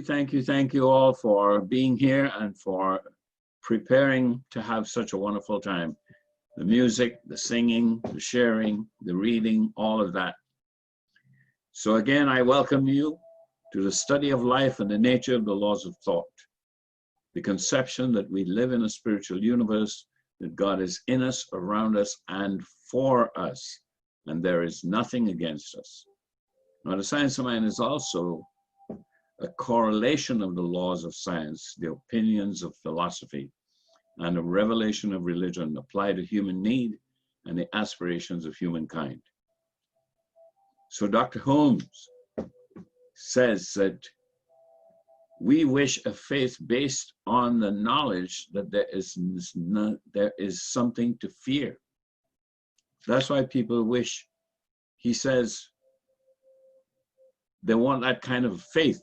thank you all for being here and for preparing to have such a wonderful time. The music, the singing, the sharing, the reading, all of that. So again, I welcome you to the study of life and the nature of the laws of thought. The conception that we live in a spiritual universe, that God is in us, around us, and for us, and there is nothing against us. Now, the science of mind is also a correlation of the laws of science, the opinions of philosophy, and a revelation of religion applied to human need and the aspirations of humankind. So Dr. Holmes says that we wish a faith based on the knowledge that there is something to fear. That's why people wish, he says, they want that kind of faith,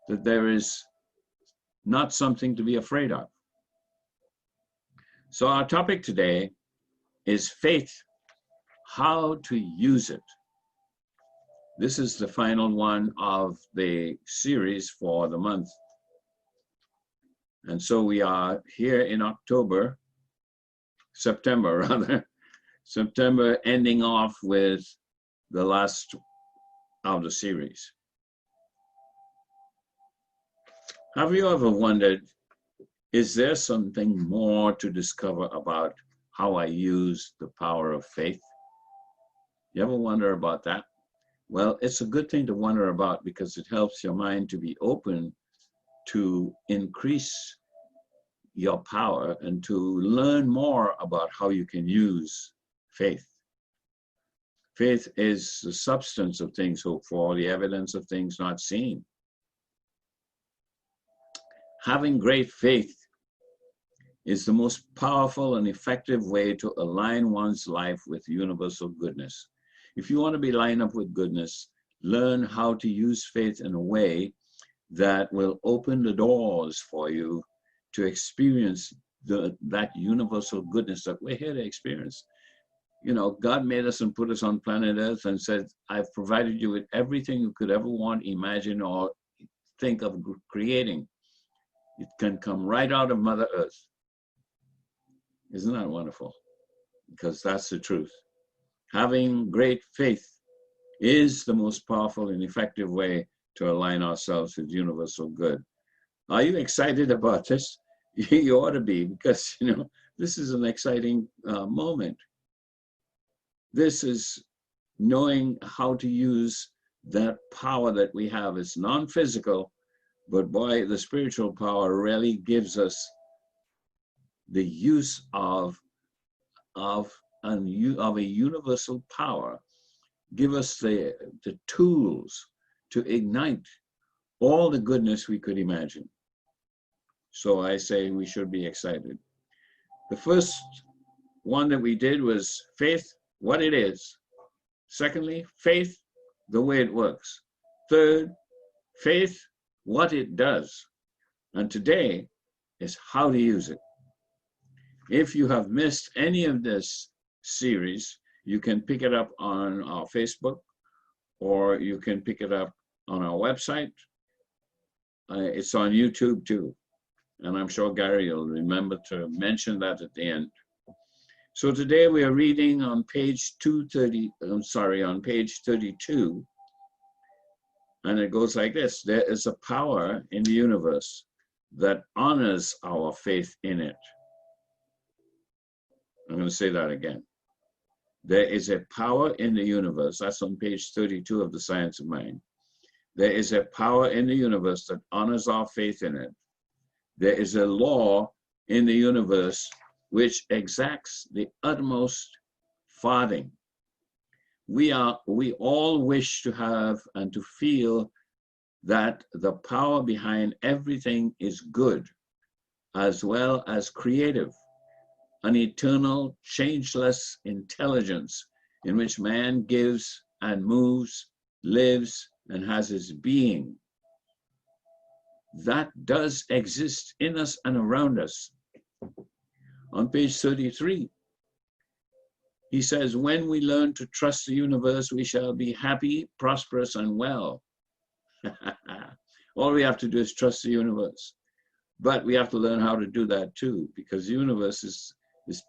that there is not something to be afraid of. So our topic today is faith, how to use it. This is the final one of the series for the month. And so we are here in September rather, September ending off with the last of the series. Have you ever wondered, is there something more to discover about how I use the power of faith? You ever wonder about that? Well, it's a good thing to wonder about because it helps your mind to be open to increase your power and to learn more about how you can use faith. Faith is the substance of things hoped for, the evidence of things not seen. Having great faith is the most powerful and effective way to align one's life with universal goodness. If you want to be lined up with goodness, learn how to use faith in a way that will open the doors for you to experience that universal goodness that we're here to experience. You know, God made us and put us on planet Earth and said, I've provided you with everything you could ever want, imagine, or think of creating. It can come right out of Mother Earth. Isn't that wonderful? Because that's the truth. Having great faith is the most powerful and effective way to align ourselves with universal good. Are you excited about this? You ought to be, because you know this is an exciting moment. This is knowing how to use that power that we have. It's non-physical, but boy, the spiritual power really gives us the use of a universal power, give us the tools to ignite all the goodness we could imagine. So I say we should be excited. The first one that we did was faith, what it is. Secondly, faith, the way it works. Third, faith, what it does. And today is how to use it. If you have missed any of this series, you can pick it up on our Facebook, or you can pick it up on our website. It's on YouTube too. And I'm sure Gary will remember to mention that at the end. So today we are reading on page 32. And it goes like this. There is a power in the universe that honors our faith in it. I'm going to say that again. There is a power in the universe, that's on page 32 of the Science of Mind. There is a power in the universe that honors our faith in it. There is a law in the universe which exacts the utmost farthing. We all wish to have and to feel that the power behind everything is good, as well as creative, an eternal, changeless intelligence in which man gives and moves, lives, and has his being. That does exist in us and around us. On page 33, he says, when we learn to trust the universe, we shall be happy, prosperous, and well. All we have to do is trust the universe. But we have to learn how to do that too, because the universe is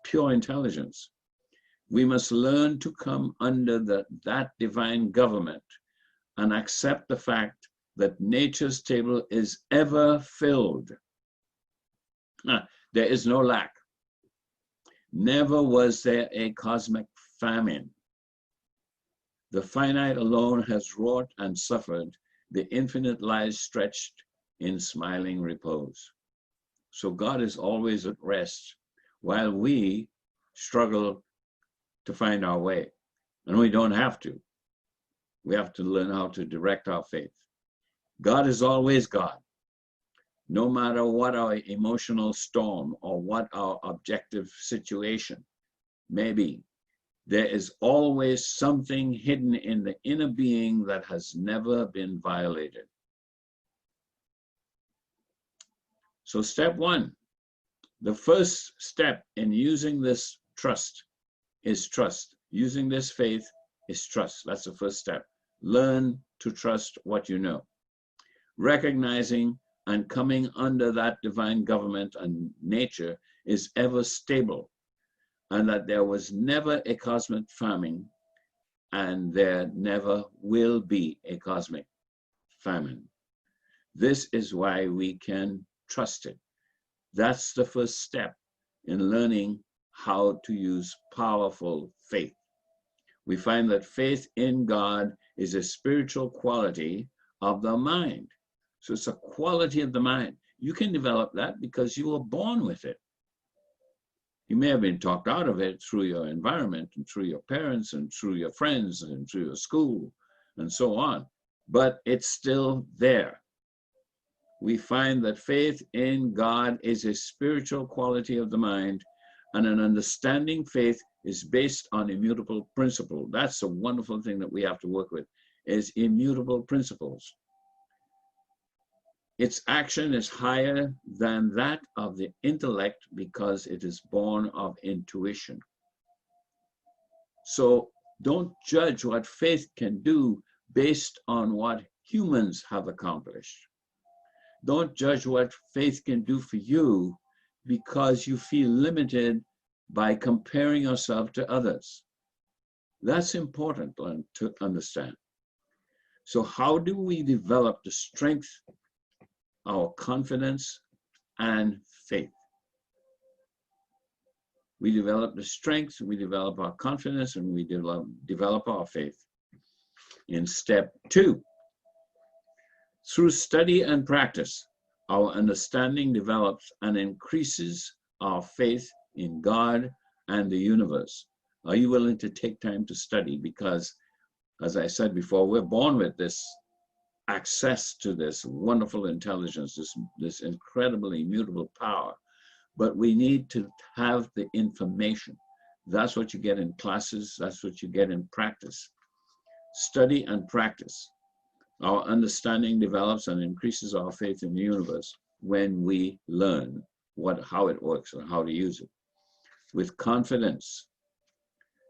pure intelligence. We must learn to come under that divine government and accept the fact that nature's table is ever filled. There is no lack. Never was there a cosmic famine. The finite alone has wrought and suffered. The infinite lies stretched in smiling repose. So God is always at rest while we struggle to find our way. And we don't have to. We have to learn how to direct our faith. God is always God. No matter what our emotional storm or what our objective situation may be, there is always something hidden in the inner being that has never been violated. So step one, the first step in using this trust is trust. Using this faith is trust. That's the first step. Learn to trust what you know. Recognizing and coming under that divine government and nature is ever stable, and that there was never a cosmic famine, and there never will be a cosmic famine. This is why we can trust it. That's the first step in learning how to use powerful faith. We find that faith in God is a spiritual quality of the mind. So it's a quality of the mind. You can develop that because you were born with it. You may have been talked out of it through your environment and through your parents and through your friends and through your school and so on, but it's still there. We find that faith in God is a spiritual quality of the mind, and an understanding faith is based on immutable principle. That's a wonderful thing that we have to work with, is immutable principles. Its action is higher than that of the intellect because it is born of intuition. So don't judge what faith can do based on what humans have accomplished. Don't judge what faith can do for you because you feel limited by comparing yourself to others. That's important to understand. So how do we develop the strength, our confidence, and faith? We develop the strength, we develop our confidence, and we develop our faith in step 2. Through study and practice, our understanding develops and increases our faith in God and the universe. Are you willing to take time to study? Because, as I said before, we're born with this access to this wonderful intelligence, this incredible immutable power, but we need to have the information. That's what you get in classes, that's what you get in practice. Study and practice. Our understanding develops and increases our faith in the universe when we learn how it works and how to use it. With confidence,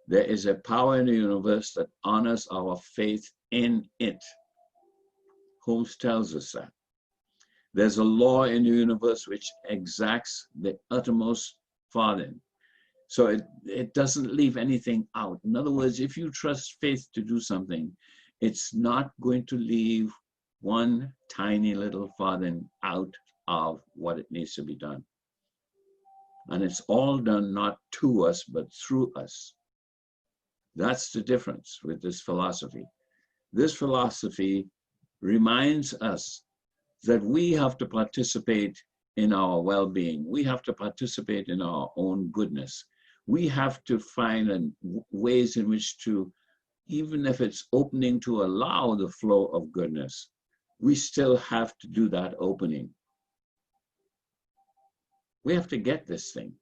there is a power in the universe that honors our faith in it. Holmes tells us that. There's a law in the universe which exacts the uttermost farthing. So it doesn't leave anything out. In other words, if you trust faith to do something, it's not going to leave one tiny little farthing out of what it needs to be done. And it's all done not to us, but through us. That's the difference with this philosophy. This philosophy reminds us that we have to participate in our well-being. We have to participate in our own goodness. We have to find ways in which to, even if it's opening to allow the flow of goodness, we still have to do that opening. We have to get this thing.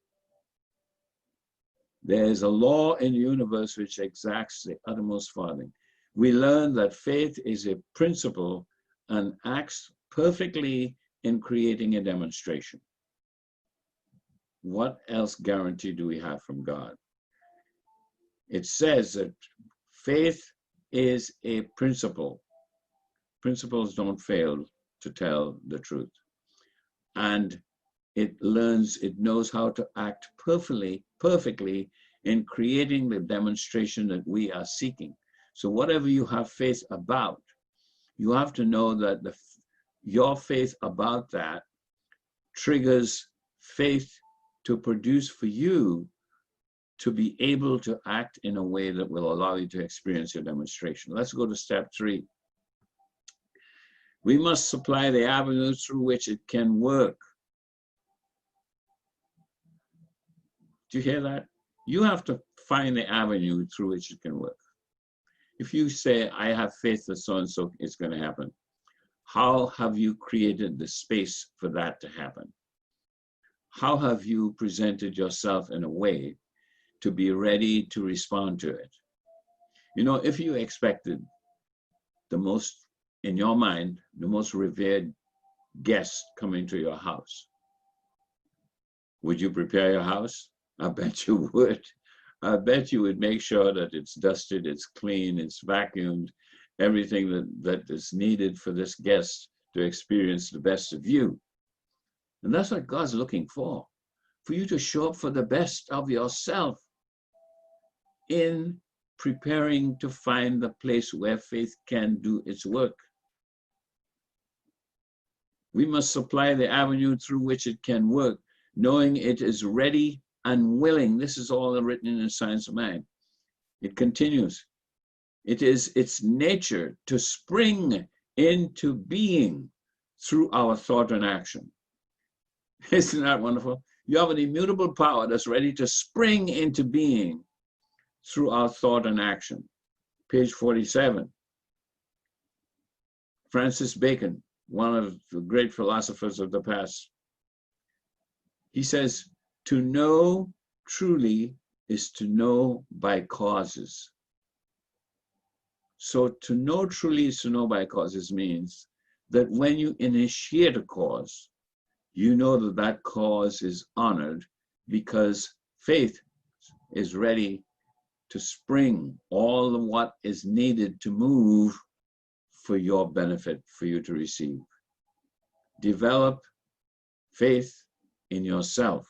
There is a law in the universe which exacts the uttermost farthing. We learn that faith is a principle and acts perfectly in creating a demonstration. What else guarantee do we have from God? It says that faith is a principle. Principles don't fail. to tell the truth. And it knows how to act perfectly in creating the demonstration that we are seeking. So whatever you have faith about, you have to know that your faith about that triggers faith to produce for you to be able to act in a way that will allow you to experience your demonstration. Let's go to step 3. We must supply the avenues through which it can work. Do you hear that? You have to find the avenue through which it can work. If you say, I have faith that so-and-so is going to happen, how have you created the space for that to happen? How have you presented yourself in a way to be ready to respond to it? You know, if you expected in your mind, the most revered guest coming to your house, would you prepare your house? I bet you would. I bet you would make sure that it's dusted, it's clean, it's vacuumed, everything that is needed for this guest to experience the best of you. And that's what God's looking for you to show up for the best of yourself in preparing to find the place where faith can do its work. We must supply the avenue through which it can work, knowing it is ready and willing. This is all written in the Science of Mind. It continues. It is its nature to spring into being through our thought and action. Isn't that wonderful? You have an immutable power that's ready to spring into being through our thought and action. Page 47. Francis Bacon, one of the great philosophers of the past, he says, to know truly is to know by causes. So to know truly is to know by causes means that when you initiate a cause, you know that that cause is honored because faith is ready to spring all of what is needed to move for your benefit, for you to receive. Develop faith in yourself.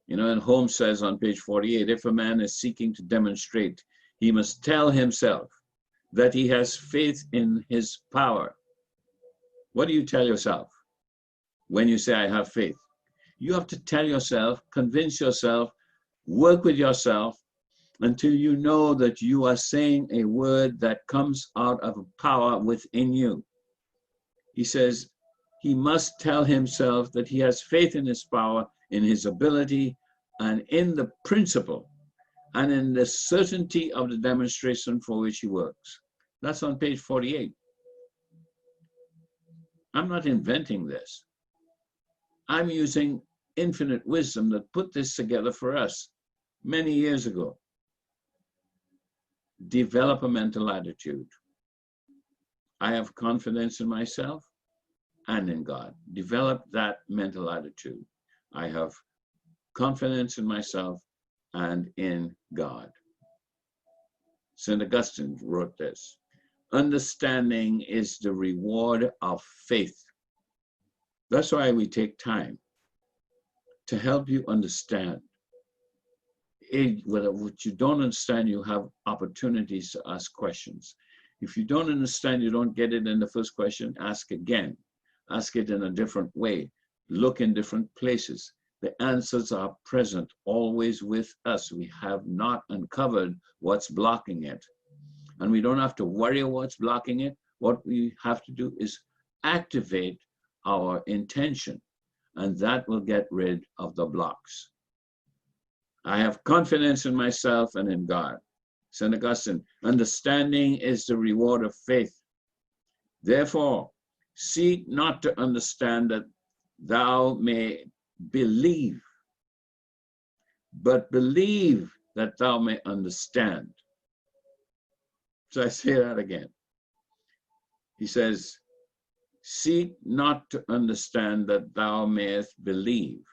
You know, and Holmes says on page 48, if a man is seeking to demonstrate, he must tell himself that he has faith in his power. What do you tell yourself when you say, I have faith? You have to tell yourself, convince yourself, work with yourself until you know that you are saying a word that comes out of a power within you. He says he must tell himself that he has faith in his power, in his ability, and in the principle, and in the certainty of the demonstration for which he works. That's on page 48. I'm not inventing this. I'm using infinite wisdom that put this together for us many years ago. Develop a mental attitude. I have confidence in myself and in God. Develop that mental attitude. I have confidence in myself and in God. St. Augustine wrote this. Understanding is the reward of faith. That's why we take time to help you understand. What you don't understand, you have opportunities to ask questions. If you don't understand, you don't get it in the first question, ask again. Ask it in a different way. Look in different places. The answers are present always with us. We have not uncovered what's blocking it. And we don't have to worry what's blocking it. What we have to do is activate our intention, and that will get rid of the blocks. I have confidence in myself and in God. St. Augustine, understanding is the reward of faith. Therefore, seek not to understand that thou may believe, but believe that thou may understand. So I say that again. He says, seek not to understand that thou mayest believe,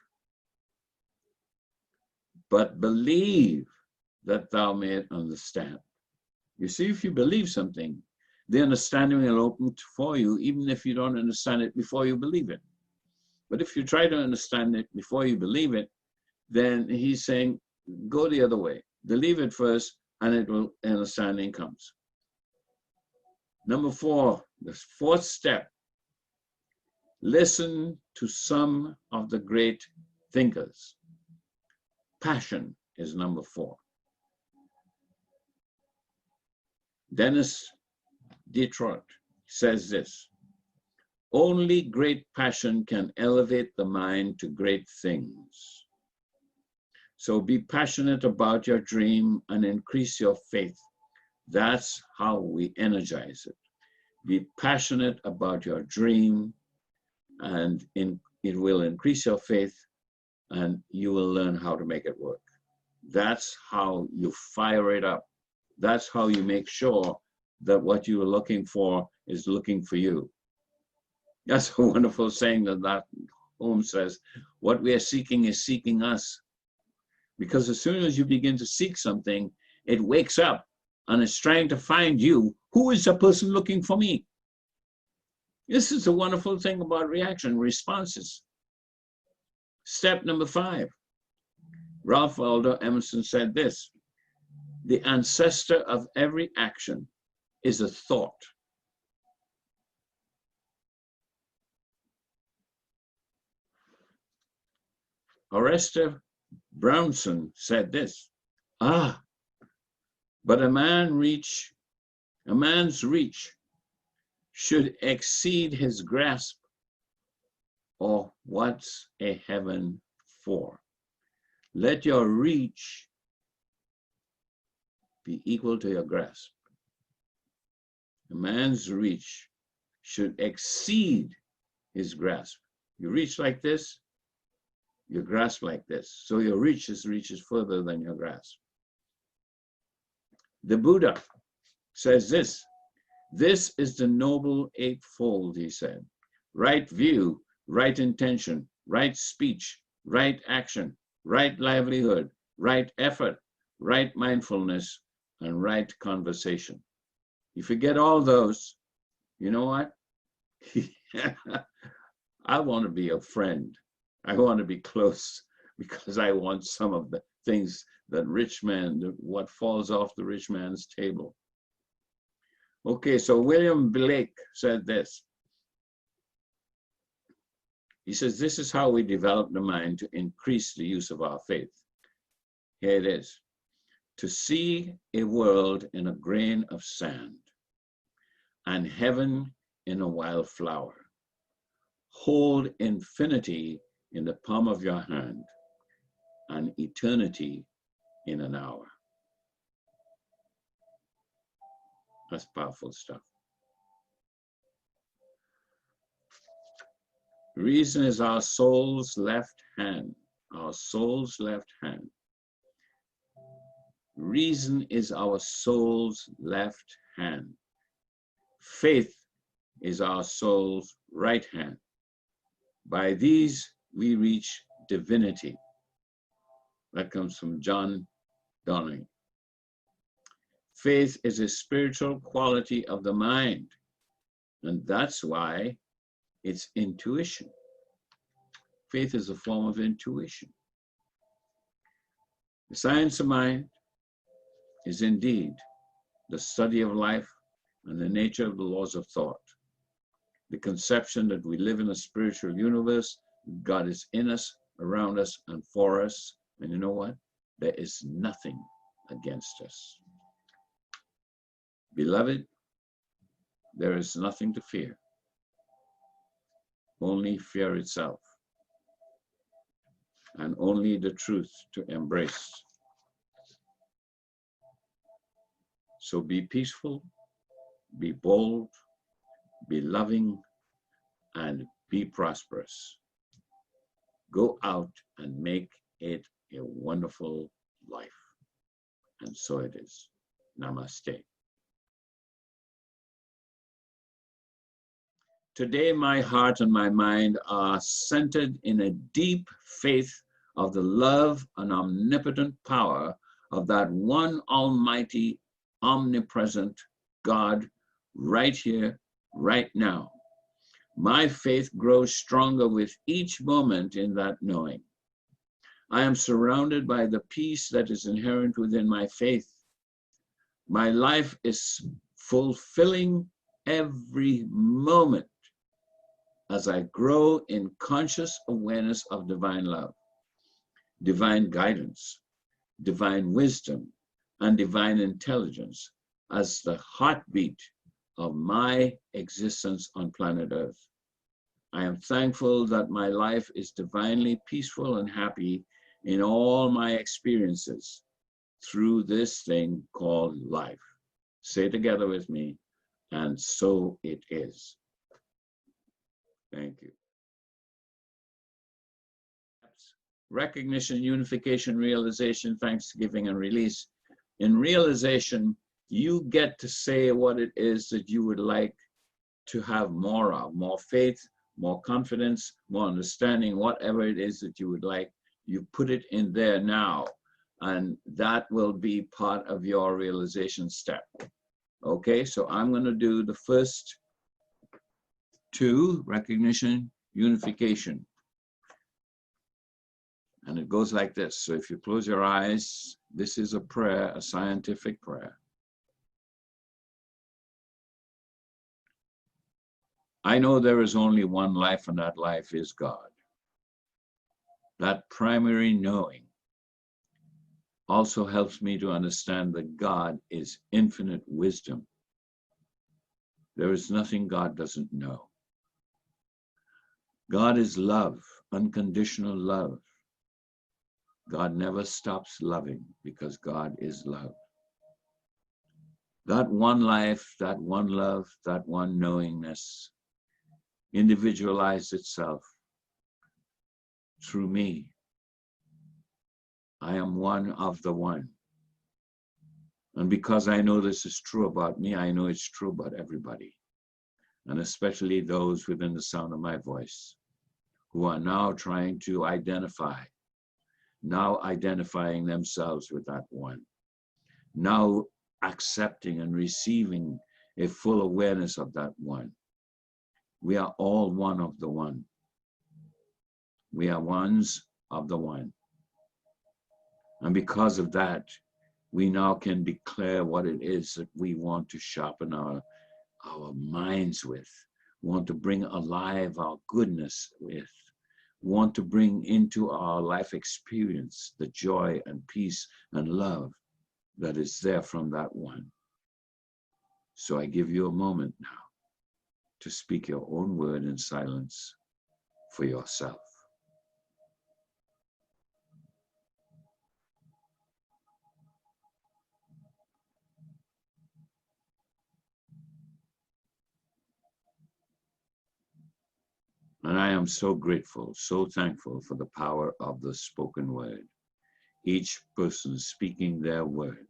but believe that thou mayest understand. You see, if you believe something, The understanding will open for you, even if you don't understand it before you believe it. But if you try to understand it before you believe it, then he's saying, go the other way. Believe it first, and understanding comes. Number 4, the 4th step, listen to some of the great thinkers. Passion is number 4. Dennis Detroit says this: only great passion can elevate the mind to great things. So be passionate about your dream and increase your faith. That's how we energize it. Be passionate about your dream, and it will increase your faith, and you will learn how to make it work. That's how you fire it up. That's how you make sure that what you are looking for is looking for you. That's a wonderful saying that Holmes says, what we are seeking is seeking us. Because as soon as you begin to seek something, it wakes up and it's trying to find you. Who is the person looking for me? This is a wonderful thing about reaction, responses. Step number 5. Ralph Waldo Emerson said this: the ancestor of every action is a thought. Orester Brownson said this: but a man's reach should exceed his grasp, or what's a heaven for? Let your reach be equal to your grasp. A man's reach should exceed his grasp. You reach like this, you grasp like this. So your reaches further than your grasp. The Buddha says this: this is the noble eightfold, he said. Right view, right intention, right speech, right action, right livelihood, right effort, right mindfulness, and right conversation. If you get all those, you know what? I want to be a friend. I want to be close, because I want some of the things that what falls off the rich man's table. Okay, so William Blake said this. He says, this is how we develop the mind to increase the use of our faith. Here it is: to see a world in a grain of sand, and heaven in a wild flower. Hold infinity in the palm of your hand, and eternity in an hour. That's powerful stuff. Reason is our soul's left hand. Our soul's left hand. Reason is our soul's left hand. Faith is our soul's right hand. By these we reach divinity. That comes from John Donning. Faith is a spiritual quality of the mind, and that's why it's intuition. Faith is a form of intuition. The science of mind is indeed the study of life and the nature of the laws of thought. The conception that we live in a spiritual universe, God is in us, around us, and for us. And you know what? There is nothing against us. Beloved, there is nothing to fear. Only fear itself. And only the truth to embrace. So be peaceful, be bold, be loving, and be prosperous. Go out and make it a wonderful life. And so it is. Namaste. Today, my heart and my mind are centered in a deep faith of the love and omnipotent power of that one almighty, omnipresent God, right here, right now. My faith grows stronger with each moment in that knowing. I am surrounded by the peace that is inherent within my faith. My life is fulfilling every moment as I grow in conscious awareness of divine love, divine guidance, divine wisdom, and divine intelligence as the heartbeat of my existence on planet Earth. I am thankful that my life is divinely peaceful and happy in all my experiences through this thing called life. Say together with me, and so it is. Thank you. Recognition, unification, realization, thanksgiving, and release. In realization, you get to say what it is that you would like to have more of, more faith, more confidence, more understanding, whatever it is that you would like. You put it in there now, and that will be part of your realization step. Okay, so I'm going to do the first two, recognition, unification. And it goes like this. So if you close your eyes, this is a prayer, a scientific prayer. I know there is only one life, and that life is God. That primary knowing also helps me to understand that God is infinite wisdom. There is nothing God doesn't know. God is love, unconditional love. God never stops loving because God is love. That one life, that one love, that one knowingness individualized itself through me. I am one of the one. And because I know this is true about me, I know it's true about everybody. And especially those within the sound of my voice who are now trying to identify, now identifying themselves with that one, now accepting and receiving a full awareness of that one. We are all one of the one. We are ones of the one. And because of that, we now can declare what it is that we want to sharpen our minds with, want to bring alive our goodness with, want to bring into our life experience the joy and peace and love that is there from that one. So I give you a moment now to speak your own word in silence for yourself. And I am so grateful, so thankful for the power of the spoken word. Each person speaking their word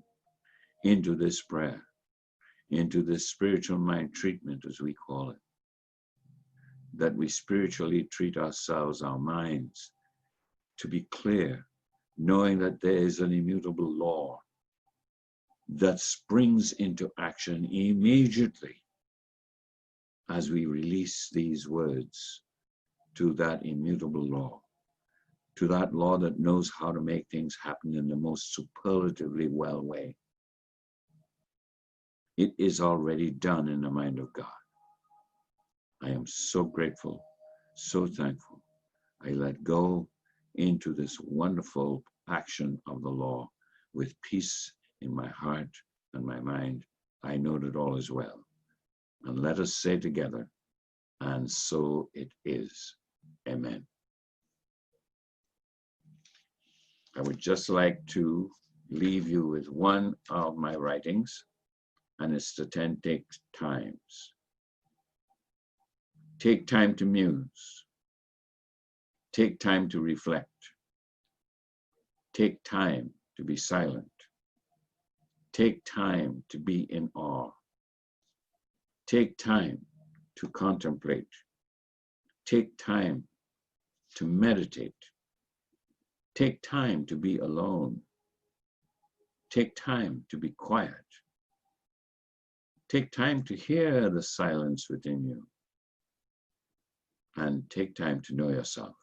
into this prayer, into this spiritual mind treatment, as we call it, that we spiritually treat ourselves, our minds, to be clear, knowing that there is an immutable law that springs into action immediately as we release these words to that immutable law, to that law that knows how to make things happen in the most superlatively well way. It is already done in the mind of God. I am so grateful, so thankful. I let go into this wonderful action of the law with peace in my heart and my mind. I know that all is well. And let us say together, and so it is. Amen. I would just like to leave you with one of my writings, and it's the 10 Take Times. Take time to muse. Take time to reflect. Take time to be silent. Take time to be in awe. Take time to contemplate. Take time to meditate. Take time to be alone. Take time to be quiet. Take time to hear the silence within you. And take time to know yourself,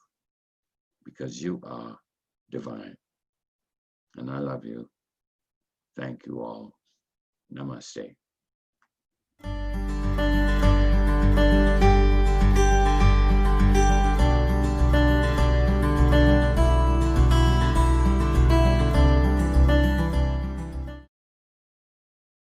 because you are divine. And I love you. Thank you all. Namaste.